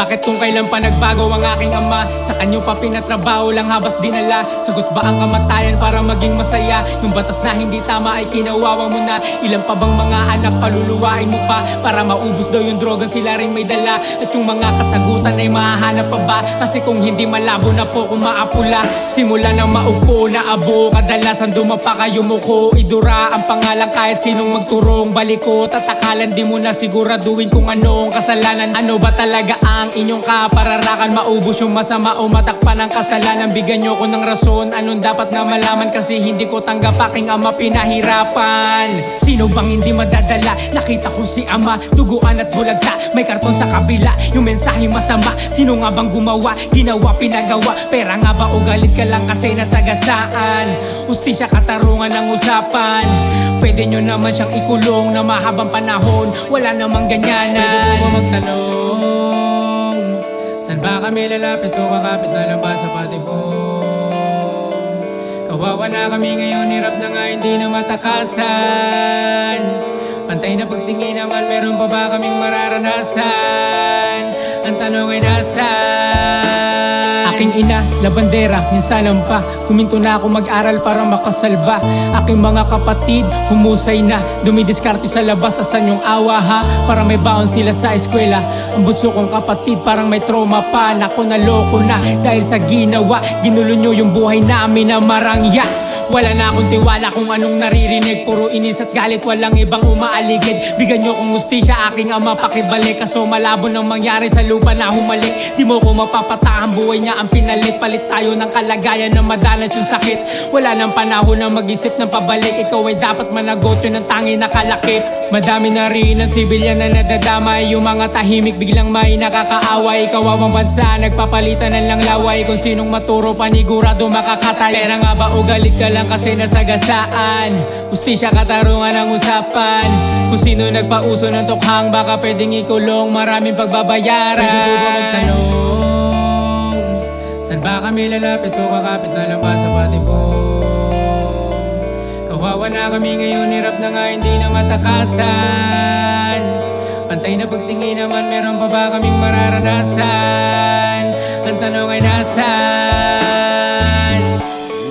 Bakit kung kailan pa nagbago ang aking ama? Sa kanyo pa pinatrabaho lang habas dinala. Sagot ba ang kamatayan para maging masaya? Yung batas na hindi tama ay kinawawa mo na. Ilan pa bang mga anak paluluwain mo pa? Para maubos daw yung droga sila rin may dala. At yung mga kasagutan ay mahahanap pa ba? Kasi kung hindi malabo na po kung maapula. Simula ng maupo na abo, kadalasan dumapa kayo muko. Idura ang pangalan kahit sinong magturong baliko. Tatakalan di mo na siguraduhin kung ano ang kasalanan. Ano ba talaga ang inyong kapararakan? Maubos yung masama o matakpan ang kasalanan. Bigyan nyo ko ng rason, anong dapat na malaman? Kasi hindi ko tanggap aking ama pinahirapan. Sino bang hindi madadala? Nakita ko si ama, duguan at bulagta. May karton sa kabila, yung mensahe masama. Sino nga bang gumawa? Ginawa, pinagawa. Pera nga ba o galit ka lang kasi nasagasaan? Hustisya, katarungan ang usapan. Pwede nyo naman siyang ikulong na mahabang panahon. Wala namang ganyanan. Pwede mo magtanong, saan ba kami lalapit o kakapit na lang ba sa patibong? Kawawa na kami ngayon, hirap na nga hindi na matakasan. Pantay na pagtingin naman, meron pa ba kaming mararanasan? Ang tanong ay nasaan? Aking ina, labandera, minsan pa. Huminto na ako mag-aral para makasalba. Aking mga kapatid, humusay na. Dumidiskarte sa labas, asan yung awa ha? Para may baon sila sa eskwela. Ang bunso kong kapatid, parang may trauma pa. Nako, naloko na dahil sa ginawa. Ginulo nyo yung buhay namin na marangya. Wala na akong tiwala kung anong naririnig. Puro inis at galit, walang ibang umaaligid. Bigyan nyo kong hustisya, aking ama pakibalik. Kaso malabo nang mangyari sa lupa na humalik. Di mo ko mapapatahan, buhay niya ang pinalit. Palit tayo ng kalagayan na madalas yung sakit. Wala nang panahon na mag-isip ng pabalik. Ikaw ay dapat managot, yun ang tangi na kalakip. Madami na rin ang sibilyan na nadadamay. Yung mga tahimik biglang may nakakaaway. Kawawang bansa, nagpapalitan ng lang laway. Kung sinong maturo, panigurado makakatay. Pera nga ba o galit ka lang kasi nasagasaan? Hustisya, katarungan ang usapan. Kung sino nagpauso ng tukhang, baka pwedeng ikulong, maraming pagbabayaran. Pwede ko ba magtanong, saan ba kami lalapit o kakapit na lang ba sa patibong? Kawawa na kami ngayon, hirap na nga hindi na matakasan. Pantay na pagtingin naman, meron pa ba kaming mararanasan? Ang tanong ay nasaan?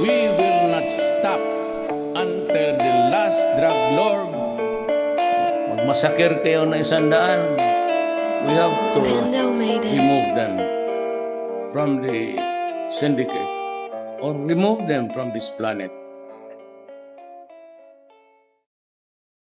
We will not stop until the last drug lord. Magmasakir kayo na 100. We have to remove them from the syndicate or remove them from this planet.